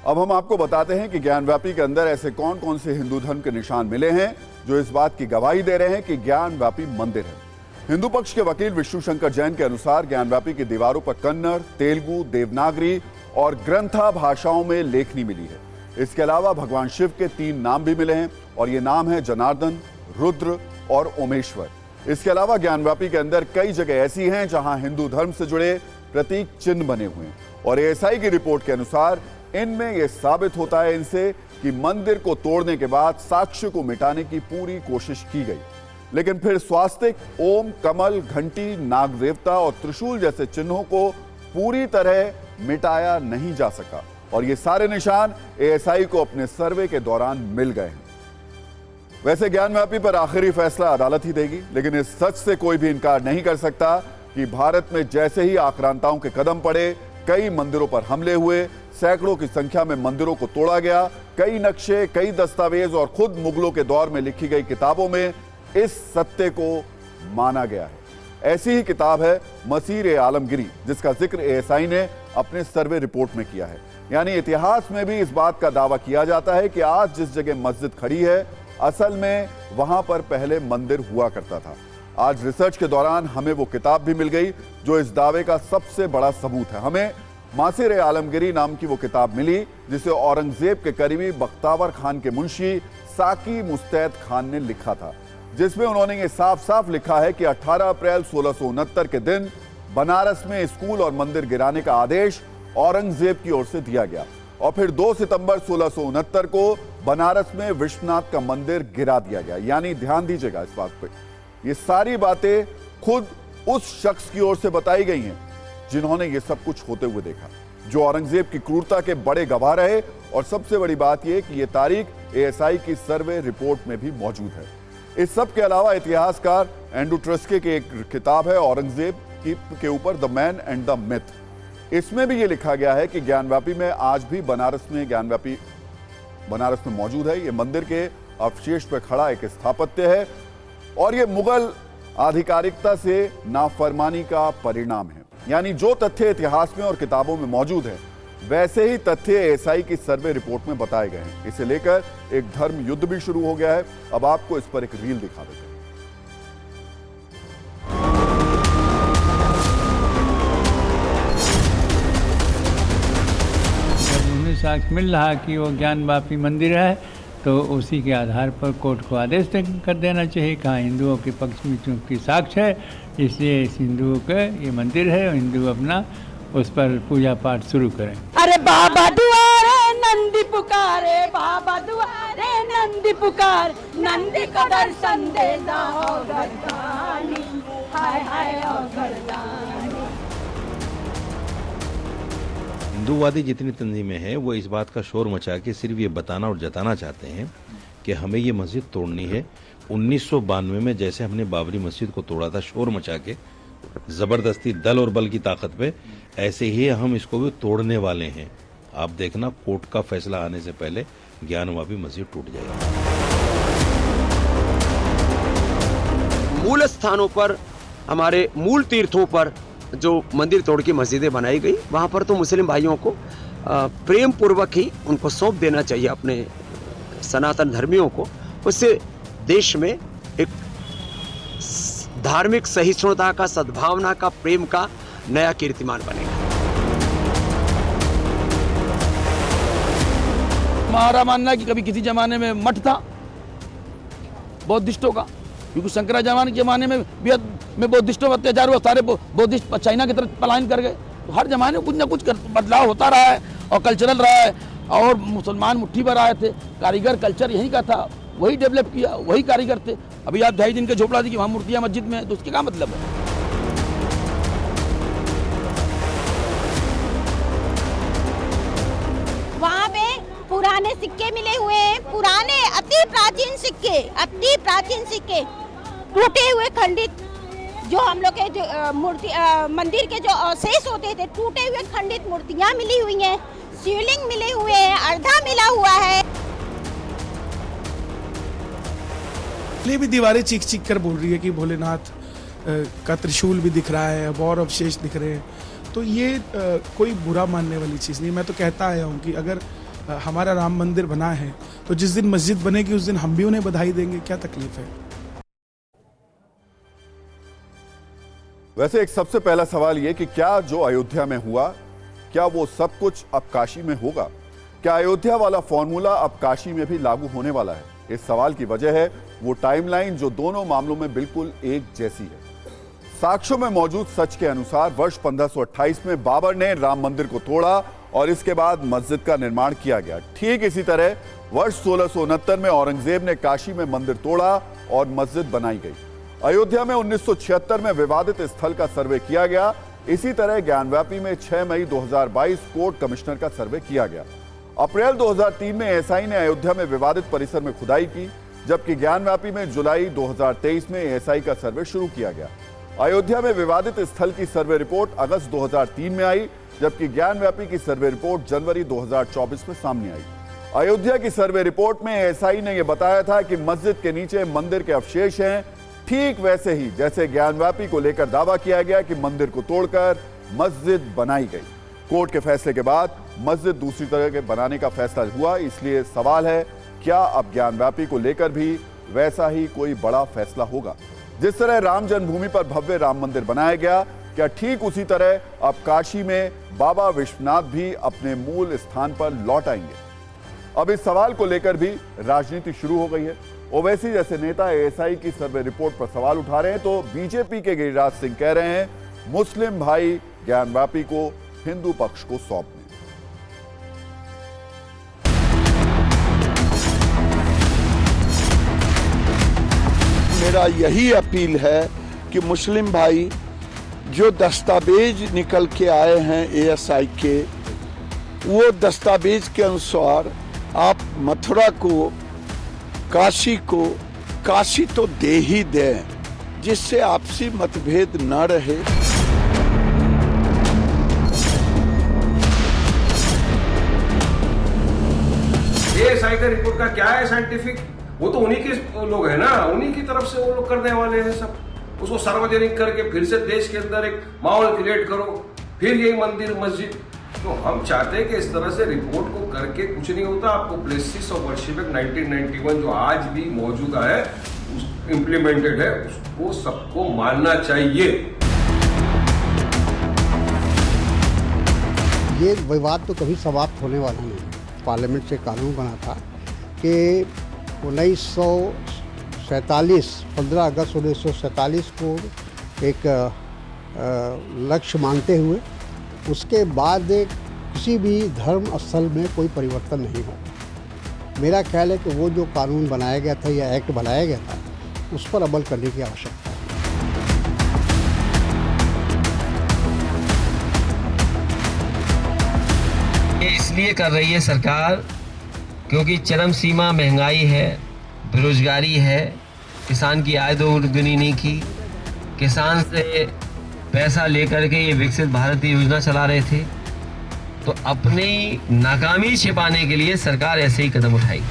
अब हम आपको बताते हैं कि ज्ञानव्यापी के अंदर ऐसे कौन कौन से हिंदू धर्म के निशान मिले हैं जो इस बात की गवाही दे रहे हैं कि ज्ञानव्यापी मंदिर है। हिंदू पक्ष के वकील विष्णु शंकर जैन के अनुसार ज्ञानव्यापी की दीवारों पर कन्नड़, तेलुगु, देवनागरी और ग्रंथा भाषाओं में लेखनी मिली है। इसके अलावा भगवान शिव के 3 नाम भी मिले हैं और ये नाम है जनार्दन, रुद्र और ओमेश्वर। इसके अलावा ज्ञानव्यापी के अंदर कई जगह ऐसी हैं जहां हिंदू धर्म से जुड़े प्रतीक चिन्ह बने हुए हैं और एएसआई की रिपोर्ट के अनुसार इनमें यह साबित होता है इनसे कि मंदिर को तोड़ने के बाद साक्ष्य को मिटाने की पूरी कोशिश की गई, लेकिन फिर स्वास्तिक, ओम, कमल, घंटी, नाग देवता और त्रिशूल जैसे चिन्हों को पूरी तरह मिटाया नहीं जा सका और ये सारे निशान एएसआई को अपने सर्वे के दौरान मिल गए हैं। वैसे ज्ञानव्यापी पर आखिरी फैसला अदालत ही देगी, लेकिन इस सच से कोई भी इनकार नहीं कर सकता कि भारत में जैसे ही आक्रांताओं के कदम पड़े, कई मंदिरों पर हमले हुए, सैकड़ों की संख्या में मंदिरों को तोड़ा गया, कई नक्शे, कई दस्तावेज और खुद मुगलों के दौर में लिखी गई किताबों में इस सत्य को माना गया है। ऐसी ही किताब है मसीर-ए-आलमगीरी, जिसका जिक्र एएसआई ने अपने सर्वे रिपोर्ट में किया है। यानी इतिहास में भी इस बात का दावा किया जाता है कि आज जिस जगह मस्जिद खड़ी है, असल में वहां पर पहले मंदिर हुआ करता था। आज रिसर्च के दौरान हमें वो किताब भी मिल गई जो इस दावे का सबसे बड़ा सबूत है। हमें मसीर-ए-आलमगीरी नाम की वो किताब मिली जिसे औरंगजेब के करीबी बख्तावर खान के मुंशी साकी मुस्तैद खान ने लिखा था, जिसमें उन्होंने ये साफ साफ लिखा है कि 18 अप्रैल 1669 के दिन बनारस में स्कूल और मंदिर गिराने का आदेश औरंगजेब की ओर से दिया गया और फिर 2 सितंबर 1669 को बनारस में विश्वनाथ का मंदिर गिरा दिया गया। यानी ध्यान दीजिएगा इस बात पे, ये सारी बातें खुद उस शख्स की ओर से बताई गई हैं जिन्होंने ये सब कुछ होते हुए देखा, जो औरंगजेब की क्रूरता के बड़े गवाह रहे। और सबसे बड़ी बात यह कि यह तारीख एएसआई की सर्वे रिपोर्ट में भी मौजूद है। इस सब के अलावा इतिहासकार एंड्रू ट्रस्के की एक किताब है औरंगजेब के ऊपर, the man and the myth. इसमें भी ये लिखा गया है कि ज्ञानव्यापी में आज भी बनारस में मौजूद है। ये मंदिर के अवशेष पर खड़ा एक स्थापत्य है और ये मुगल आधिकारिकता से नाफरमानी का परिणाम है। यानी जो तथ्य इतिहास में और किताबों में मौजूद है, वैसे ही तथ्य एएसआई की सर्वे रिपोर्ट में बताए गए हैं। इसे लेकर एक धर्म युद्ध भी शुरू हो गया है। अब आपको इस पर एक रील दिखा देते हैं। साक्ष्य मिल रहा कि वो ज्ञानव्यापी मंदिर है तो उसी के आधार पर कोर्ट को आदेश कर देना चाहिए। कहा हिंदुओं के पक्ष में चूंकि साक्ष्य है, इसलिए इस हिंदुओं का ये मंदिर है और हिंदू अपना उस पर पूजा पाठ शुरू करें। अरे बाबा दुआरे नंदी पुकारे, बाबा दुआरे नंदी पुकार, नंदी का दर्शन दे दाओ गर्दानी, हाय हाय ओ गर्दानी। हिंदूवादी जितनी तंजीमें हैं वो इस बात का शोर मचा के सिर्फ ये बताना और जताना चाहते हैं कि हमें ये मस्जिद तोड़नी है। 1992 में जैसे हमने बाबरी मस्जिद को तोड़ा था शोर मचा के, जबरदस्ती दल और बल की ताकत पे, ऐसे ही हम इसको भी तोड़ने वाले हैं। आप देखना कोर्ट का फैसला आने से पहले ज्ञानव्यापी मस्जिद टूट जाएगी। मूल स्थानों पर, हमारे मूल तीर्थों पर जो मंदिर तोड़ के मस्जिदें बनाई गई, वहाँ पर तो मुस्लिम भाइयों को प्रेम पूर्वक ही उनको सौंप देना चाहिए अपने सनातन धर्मियों को। उससे देश में एक धार्मिक सहिष्णुता का, सद्भावना का, प्रेम का नया कीर्तिमान बनेगा। हमारा मानना है कि कभी किसी जमाने में मठ था बौद्धिस्टों का, क्योंकि शंकराचार्य के जमाने में बेहद में बौद्धिस्टों पर अत्याचार हुआ, सारे बौद्धिस्ट चाइना की तरफ पलायन कर गए। तो हर जमाने में कुछ ना कुछ बदलाव होता रहा है और कल्चरल रहा है। और मुसलमान मुट्ठी भर आए थे, कारीगर कल्चर यहीं का था, वही डेवलप किया, वही कारीगर थे। अभी आप 2.5 दिन के झोपड़ा दी कि वहाँ मूर्तियाँ मस्जिद में है, तो उसके क्या मतलब है? वहाँ पे पुराने सिक्के मिले हुए हैं, पुराने अति प्राचीन सिक्के, टूटे हुए खंडित, जो हम लोग के जो मूर्ति मंदिर के जो अवशेष होते थे, टूटे हुए खंडित मूर्तियाँ मिली हुई हैं, शिवलिंग मिले हुए हैं, अर्धा मिला हुआ है। ये भी दीवारें चीख चीख कर बोल रही है कि भोलेनाथ का त्रिशूल भी दिख रहा है, और अवशेष दिख रहे हैं। तो ये कोई बुरा मानने वाली चीज़ नहीं। मैं तो कहता आया हूँ कि अगर हमारा राम मंदिर बना है, तो जिस दिन मस्जिद बनेगी उस दिन हम भी उन्हें बधाई देंगे, क्या तकलीफ है। वैसे एक सबसे पहला सवाल यह कि क्या जो अयोध्या में हुआ, क्या वो सब कुछ अब काशी में होगा? क्या अयोध्या वाला फॉर्मूला अब काशी में भी लागू होने वाला है? इस सवाल की वजह है वो टाइमलाइन जो दोनों मामलों में बिल्कुल एक जैसी है। साक्ष्यों में मौजूद सच के अनुसार वर्ष 1528 में बाबर ने राम मंदिर को तोड़ा और इसके बाद मस्जिद का निर्माण किया गया। ठीक इसी तरह वर्ष 1669 में औरंगजेब ने काशी में मंदिर तोड़ा और मस्जिद बनाई गई। अयोध्या में 1976 में विवादित स्थल का सर्वे किया गया। इसी तरह ज्ञानव्यापी में 6 मई 2022 कोर्ट कमिश्नर का सर्वे किया गया। अप्रैल 2003 में एएसआई ने अयोध्या में विवादित परिसर में खुदाई की, जबकि ज्ञानव्यापी में जुलाई 2023 में एएसआई का सर्वे शुरू किया गया। अयोध्या में विवादित स्थल की सर्वे रिपोर्ट अगस्त 2003 में आई, जबकि ज्ञानव्यापी की सर्वे रिपोर्ट जनवरी 2024 में सामने आई। अयोध्या की सर्वे रिपोर्ट में एएसआई ने यह बताया था कि मस्जिद के नीचे मंदिर के अवशेष हैं, ठीक वैसे ही जैसे ज्ञानव्यापी को लेकर दावा किया गया कि मंदिर को तोड़कर मस्जिद बनाई गई। कोर्ट के फैसले के बाद मस्जिद दूसरी तरह के बनाने का फैसला हुआ। इसलिए सवाल है, क्या अब ज्ञानव्यापी को लेकर भी वैसा ही कोई बड़ा फैसला होगा? जिस तरह राम जन्मभूमि पर भव्य राम मंदिर बनाया गया, क्या ठीक उसी तरह अब काशी में बाबा विश्वनाथ भी अपने मूल स्थान पर लौट आएंगे? अब इस सवाल को लेकर भी राजनीति शुरू हो गई है। ओवैसी जैसे नेता एएसआई की सर्वे रिपोर्ट पर सवाल उठा रहे हैं, तो बीजेपी के गिरिराज सिंह कह रहे हैं मुस्लिम भाई ज्ञानव्यापी को हिंदू पक्ष को सौंप दें। मेरा यही अपील है कि मुस्लिम भाई जो दस्तावेज निकल के आए हैं एएसआई के, वो दस्तावेज के अनुसार आप मथुरा को, काशी को, काशी तो दे ही दें, जिससे आपसी मतभेद न रहे। एएसआई का रिपोर्ट का क्या है साइंटिफिक? वो तो उन्हीं के लोग हैं ना, उन्हीं की तरफ से वो लोग करने वाले हैं सब। उसको सार्वजनिक करके फिर से देश के अंदर एक माहौल क्रिएट करो, फिर यही मंदिर मस्जिद। तो हम चाहते हैं कि इस तरह से रिपोर्ट को करके कुछ नहीं होता। आपको प्लेसेस ऑफ वर्शिप 1991 जो आज भी मौजूदा है, इम्प्लीमेंटेड है, उसको सबको मानना चाहिए। ये विवाद तो कभी समाप्त होने वाला नहीं है। पार्लियामेंट से कानून बना था कि 15 अगस्त 1947 को एक लक्ष्य मानते हुए उसके बाद किसी भी धर्म स्थल में कोई परिवर्तन नहीं होगा। मेरा ख्याल है कि वो जो कानून बनाया गया था या एक्ट बनाया गया था, उस पर अमल करने की आवश्यकता है। ये इसलिए कर रही है सरकार क्योंकि चरम सीमा महंगाई है, बेरोजगारी है, किसान की आय दोगुनी नहीं की, किसान से पैसा लेकर के ये विकसित भारत योजना चला रहे थे। तो अपनी नाकामी छिपाने के लिए सरकार ऐसे ही कदम उठाई।